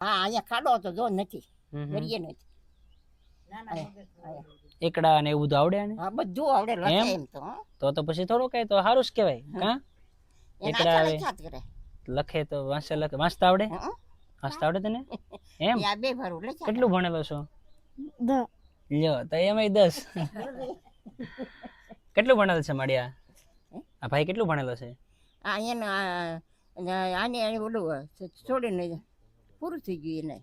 હા અહીંયા ખાડો તો જો નથી, હમ હમ. દરિયે નથી. એકડા ને એવું બધું આવડે ને? હા બધું આવડે, લખે એમ તો હો. તો પછી થોડું કઈ તો સારું જ કહેવાય કા? એને એકડા આખા આવે લખ્યા જ કરે. લખે તો વાંચતા આવડે? હં? વાંચતા આવડે તને? એમ એ આ બે ભરું લખ્યા કેટલું ભણેલો છો? દ લ્યો તો એમાંય 10. કેટલું ભણેલો છે માળિયા? આ ભાઈ કેટલું ભણેલો છે? આ એને આને ઓલું છોડીને પૂરું થઈ ગયું એને.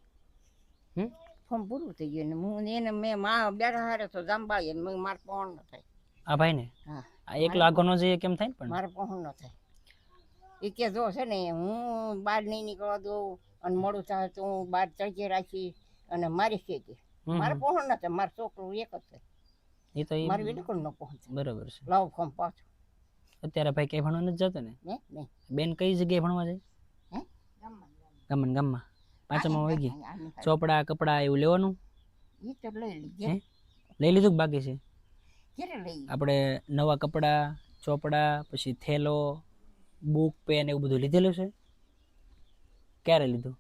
હમ? ફોર્મ પૂરું થઈ ગયું ને હું એને મેં બેઠા હારે તો જાંબાઈ મેં મારે પહોંચ ન થાય. આ ભાઈ ને હા આ એકલો આગો ન જઈએ કેમ થાય ને પણ? મારે પહોંચ ન થાય. એ કે જો છે ને હું બહાર નહીં નીકળવા દઉં અને મોડું થાય તો હું બહાર ચડકી રાખી અને મારી કે મારે પહોંચ ન થાય. મારું છોકરું એક જ છે, એ તો મારે બિલકુલ ન પહોંચે. બરોબર છે. લાવો ફોર્મ પાછું. અત્યારે ભાઈ કઈ ભણવા નથી જતો ને? નહીં બેન કઈ જગ્યાએ ભણવા જાય? હે ગામમાં પાંચમા વહી ગઈ. ચોપડા કપડા એવું લેવાનું એ તો લઈ હે? લીધે. લઈ લીધું કે બાકી છે? ક્યારે લઈ આપણે નવા કપડા ચોપડા પછી થેલો બુક પેન એવું બધું લીધેલું છે? ક્યારે લીધું?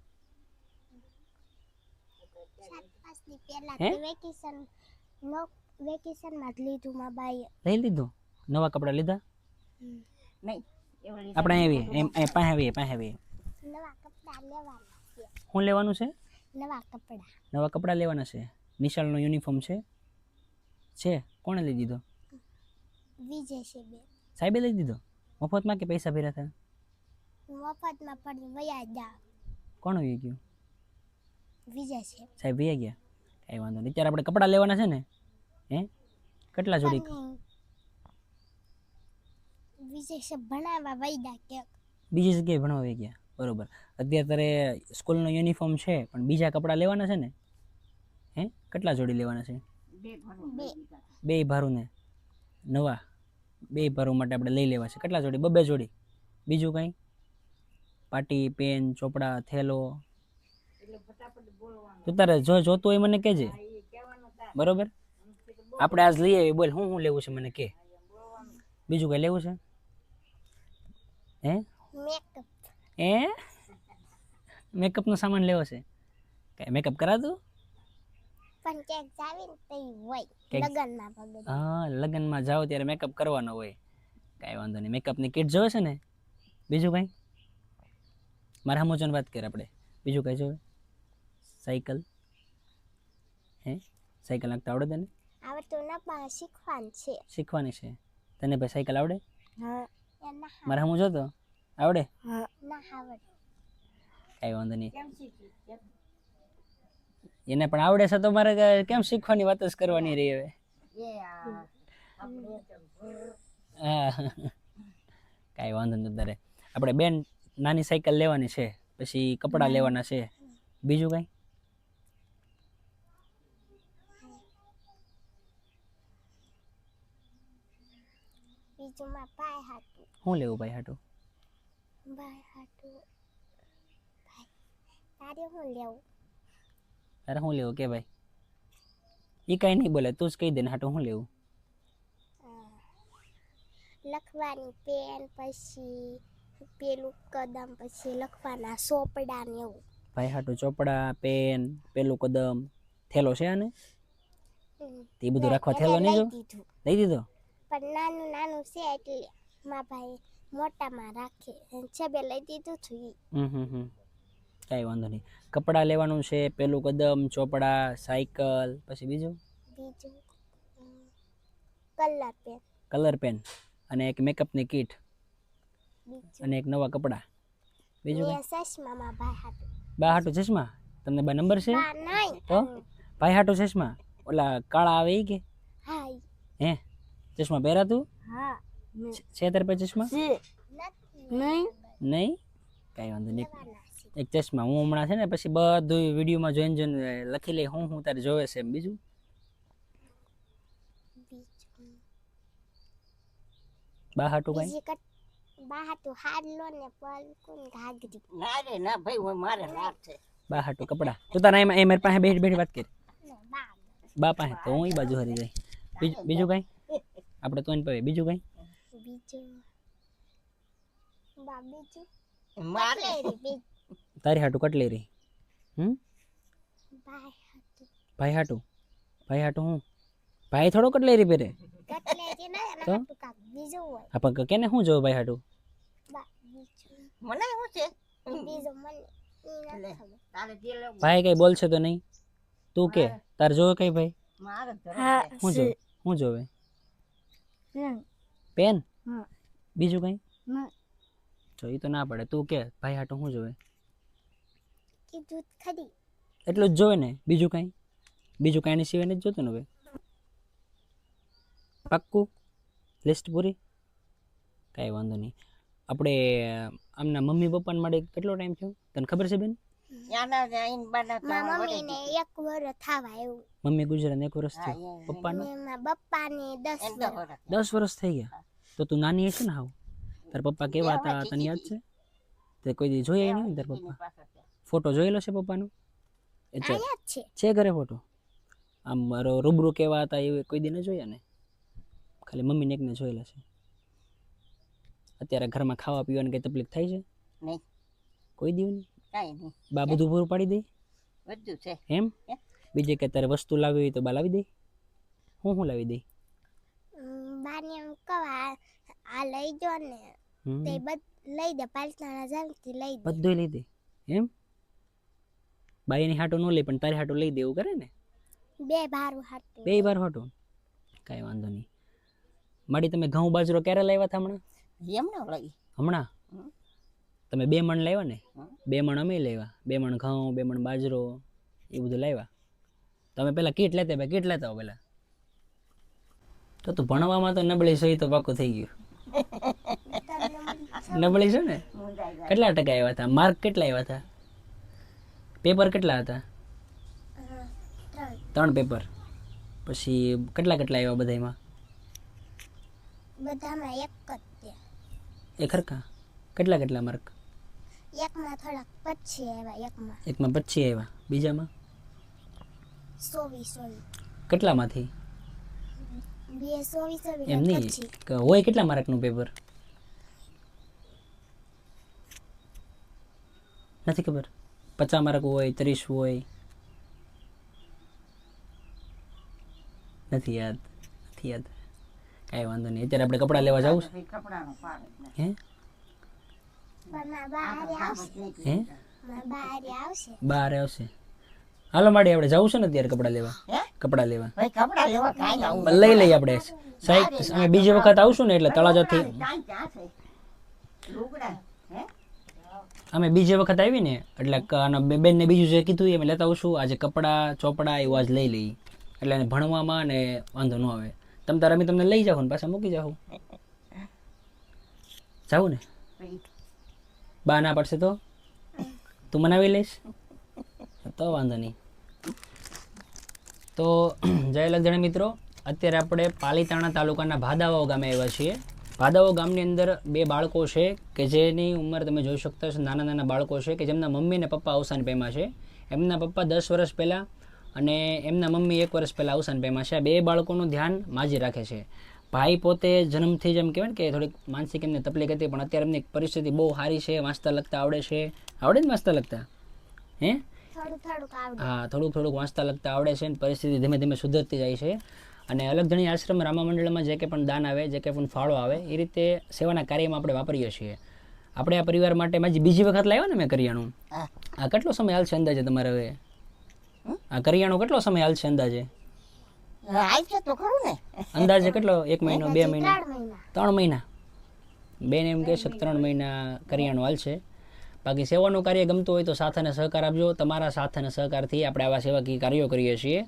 હે? વેકેશન માં જ લીધું માં બાઈએ. લઈ લીધું? નવા કપડા લીધા? નહીં એવું લીધે. આપણે આવી એમ પાસે આવી નવા કપડા લેવાના છે. શું લેવાનું છે? નવા કપડા લેવાના છે. નિશાળનો યુનિફોર્મ છે? કોણે લઈ દીધો? વિજય છે બે. સાહેબે લઈ દીધો? મફતમાં કે પૈસા ભર્યા હતા? મફતમાં પડી વયા જા. કોણ વહી ગયું? વિજય છે. સાહેબ વહી ગયા? કઈ વાંધો નહીં. અત્યારે આપણે કપડા લેવાના છે ને? હે કેટલા જોડી? વિજય છે ભણાવવા વૈદા કે બીજી જગ્યાએ ભણવા વહી ગયા? બરોબર. અત્યારે તારે સ્કૂલનો યુનિફોર્મ છે પણ બીજા કપડા લેવાના છે ને? હે કેટલા જોડી લેવાના છે? બે ભારું ને નવા? બે ભારું માટે આપણે લઈ લેવા છે. કેટલા જોડી? બબે જોડી? બીજું કંઈ? પાટી પેન ચોપડા થેલો? તું તારે જોતું હોય મને કહેજે, બરોબર? આપણે આજ લઈ આવી. બોલ શું લેવું છે મને કે. બીજું કઈ લેવું છે? હે મેકઅપ મેકઅપનો સામાન લેવો છે? કઈ મેકઅપ કરાતું? પણ ક્યાંક જાવી ને તઈ હોય ક્યાંક- લગનમાં પગડી. હા લગ્નમાં જાઓ ત્યારે મેકઅપ કરવાનો હોય. કાંઈ વાંધો નહીં. મેકઅપની કિટ જોવે છે ને? બીજું કંઈ? મારા સમોચાની વાત કરીએ આપણે. બીજું કંઈ જોવે? સાયકલ? હે સાયકલ નાખતા આવડે તને? આવડતું ના પણ શીખવાનું છે. શીખવાની છે. તને ભાઈ સાયકલ આવડે? હા મારા સમો જોતો આવડે? ના આવડે. કાંઈ વાંધો નહીં. એને પણ આવડે છે તો મારે કેમ શીખવાની વાત જ કરવાની રહી હવે. હા કાંઈ વાંધો નહીં. તારે આપણે બેન નાની સાયકલ લેવાની છે, પછી કપડાં લેવાના છે. બીજું કંઈ? બીજું માં ભાઈ હાટું. શું લેવું ભાઈ હાટું? ભાઈ હાટું ભાઈ તારે શું લેવું? તારે શું લેવું કે ભાઈ? એ કાંઈ નહીં બોલે, તું જ કહી દે ને હાટું શું લેવું? લખવાની પેન પછી પેલું કદમ પછી લખવાના સોપડા ને એવું. ભાઈ હાટું ચોપડા પેન પેલું કદમ થેલો છે આને? તે બધું રાખવા થેલો નહીં જો? દીધું લઈ દીધો? પણ નાનું નાનું છે એટલે મા ભાઈ મોટામાં રાખે છબે લઈ દીધું છું ઈ. કાંઈ વાંધો નહીં. કપડાં લેવાનું છે, પેલું કદમ ચોપડા સાયકલ પછી બીજું કલર પેન અને એક મેકઅપની કીટ અને એક નવા કપડાં. બીજું કંઈ? ચશ્મા ભાઈ હાટું. બા હાટું ચશ્મા? તમને બા નંબર છે? બા નહીં તો ભાઈ હાટું ચશ્મા ઓલા કાળા આવે ઈ કે? હા હે ચશ્મા પહેરા તું? હા છે તારે પાસે ચશ્મા? નહીં નહીં? કાંઈ વાંધો નહીં. એક ચશ્મા હું હમણાં છે ને પછી બધું વિડીયોમાં જોઈને લખી લઈ હું તારે જોવે છે એમ. બીજું બા હાટું કાંઈ? બા હાટું હાડલો ને પલકું ઘાઘરી. ના રે ના ભાઈ હું મારે રાત છે. બા હાટું કપડા તો તારા એમાં મારી પાસે બેઠી બેઠી વાત કરી બા પાસે તો હું એ બાજુ હરી જાય. બીજું કઈ આપણે તો એને પવે. બીજું કઈ? મારે તારી હાટું કટલેરી ભાઈ હતું ભાઈ હાટું હું ભાઈ થોડો કટલેરી પહેરે કટલેરી ના તો? એના કાક બીજું હોય આ પગ કેને શું જોવે ભાઈ હાટું બીજું મને શું છે બીજું મને ઈ નથી લે. ખબર તારે જે લેવું ભાઈ કઈ બોલશે તો નહીં તું કે તાર જોવે કઈ ભાઈ મારે જ ધરમ હા. છે. શું જોવે હમ. પેન હા. બીજું કઈ ના. જો એ તો ના પડે તું કે ભાઈ હાટું શું જોવે કીધું જ ખરી એટલું જ જોવે ને બીજું કાંઈ એની સિવાય નથી જોતું ને હવે પાક્કું લિસ્ટ પૂરી કાંઈ વાંધો નહીં આપણે આમના મમ્મી પપ્પાને માટે કેટલો ટાઈમ થયો તને ખબર છે બેન યાના જ આઈન બાના તો મારા વળી મમ્મીને ગઈ. 1 વર્ષ થવા એવું મમ્મી ગુજરાત 1 વર્ષ હા, થયું એ- પપ્પાને ને મારા પપ્પાને 10 એમ તો વર્ષ વરસ. 10 વર્ષ થઈ ગયા તો તું નાની હશે ને હાવ તાર પપ્પા કેવા હતા તને યાદ છે તે કોઈ દી જોયા નહીં તાર એની પપ્પા પાસે છે. ફોટો જોયેલો છે પપ્પાનો એ છે આયા જ છે છે ઘરે ફોટો આમ મારો રૂબરૂ કેવા હતા એ કોઈ દી ન જોયા ને ખાલી મમ્મીને એકને જોયેલા છે અત્યારે ઘરમાં ખાવા પીવાની કઈ તકલીફ થાય છે નહીં કોઈ દી નહીં કાંઈ નહીં બા બધું પૂરું પાડી દે બધું છે એમ હે? બીજે કે તારે વસ્તુ લાવી હોય તો બા લાવી દે હું લાવી દઈ બાને એમ કવા આ લઈ જો ને તે લઈ દે પાલતાણા જામથી લઈ દે બધું લઈ દે એમ બા એની હાટો ન લે પણ તારી હાટો લઈ દે એવું કરે ને બે ભારું હાટું બે વાર હાટો કાંઈ વાંધો નહીં માડી તમે ઘઉં બાજરો ક્યારે લાવ્યા હતા હમણાં એમ ન લઈ હમણાં હમ. તમે 2 મણ લાવ્યા ને હમ. 2 મણ અમે લાવ્યા 2 મણ ઘઉં 2 મણ બાજરો એ બધું લાવ્યા તમે પેલા કીટ લેતા હો પેલા તો તું ભણવામાં તો નબળી સહી તો પાકું થઈ ગયું નબળી છે ને મુંજાઈ જાય. કેટલા ટકા આવ્યા હતા માર્ક કેટલા આવ્યા હતા પેપર કેટલા હતા 3 પેપર પછી કેટલા આવ્યા બધામાં બધામાં એક જ તે એ ખરખા કેટલા માર્ક એકમાં થોડાક પછી આવ્યા એકમાં એકમાં 25 આવ્યા બીજામાં 24 કેટલામાંથી બે 24 એમ નહીં કે હોય કેટલા માર્કનું પેપર નથી ખબર 50 માર્ક હોય 30 હોય નથી યાદ કાંઈ વાંધો નહીં અત્યારે આપણે કપડાં લેવા જવું પછી કપડાનો પાડ જ નથી. હે પણ મારા બારે આવશે હે મારા બારે આવશે બહાર આવશે હાલો માડી આપણે જવું છે ને અત્યારે કપડાં લેવા હે? કપડાં લેવા ભાઈ કપડાં લેવા કાંઈ જવું પણ લઈ લઈએ આપણે સાહેબ અમે બીજી વખત આવશું ને એટલે તળાજાથી કાંઈ ક્યાં છે લુગડા હે અમે બીજી વખત આવી ને એટલે બેનને બીજું જે કીધું એ અમે લેતા આવશું આજે કપડાં ચોપડા એવું આજ લઈ લઈએ એટલે એને ભણવામાં ને વાંધો ન આવે તમે તારે અમે તમને લઈ જાઓ ને પાછા મૂકી જાઓ જાવું ને પછી બા ના પડશે તો તું મનાવી લઈશ તો વાંધો નહીં તો જય લગજણ મિત્રો અત્યારે આપણે પાલીતાણા તાલુકાના ભાદાવાવ ગામે આવ્યા છીએ ભાદાવાવ ગામની અંદર 2 બાળકો છે કે જેની ઉંમર તમે જોઈ શકતા હશો નાના બાળકો છે કે જેમના મમ્મી અને પપ્પા અવસાન પામ્યા છે એમના પપ્પા 10 વર્ષ પહેલાં અને એમના મમ્મી 1 વર્ષ પહેલાં અવસાન પામ્યા છે આ 2 બાળકોનું ધ્યાન માજી રાખે છે ભાઈ પોતે જન્મથી જ એમ કહેવાય ને કે થોડીક માનસિક એમને તકલીફ હતી પણ અત્યારે એમની પરિસ્થિતિ બહુ સારી છે વાંચતા લખતા આવડે છે આવડે ને વાંચતા લખતા હે થોડુંક આવડે હા થોડુંક વાંચતા લખતા આવડે છે અને પરિસ્થિતિ ધીમે ધીમે સુધરતી જાય છે અને અલગધણી આશ્રમ રામા મંડળમાં જે કંઈ પણ દાન આવે જે કંઈ પણ ફાળો આવે એ રીતે સેવાના કાર્યમાં આપણે વાપરીએ છીએ આપણે આ પરિવાર માટે માજી બીજી વખત લાવ્યા ને મેં કરિયાણું હા. આ કેટલો સમય હાલશે અંદાજે તમારે હવે આ કરિયાણું કેટલો સમય હાલશે અંદાજે આઈ છે તો ખરું ને અંદાજે કેટલો 1 મહિનો 2 મહિના 3 મહિના 3 મહિના બેન એમ કહે છે કે 3 મહિના કરિયાણું હાલશે બાકી સેવાનું કાર્ય ગમતું હોય તો સાથ અને સહકાર આપજો તમારા સાથ અને સહકારથી આપણે આવા સેવાકીય કાર્યો કરીએ છીએ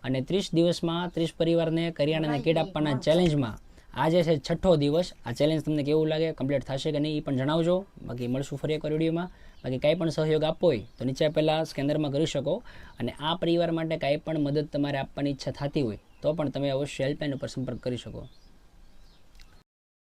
અને 30 દિવસમાં 30 પરિવારને કરિયાણાને કીટ આપવાના ચેલેન્જમાં આજે છે 6ઠ્ઠો દિવસ આ ચેલેન્જ તમને કેવું લાગે કમ્પ્લીટ થશે કે નહીં એ પણ જણાવજો બાકી મળશું ફરી એક વિડીયોમાં બાકી કાંઈ પણ સહયોગ આપવો હોય તો નીચે પહેલાં સ્કેનરમાં કરી શકો અને આ પરિવાર માટે કાંઈ પણ મદદ તમારે આપવાની ઈચ્છા થતી હોય તો પણ તમે અવશ્ય હેલ્પલાઇન ઉપર સંપર્ક કરી શકો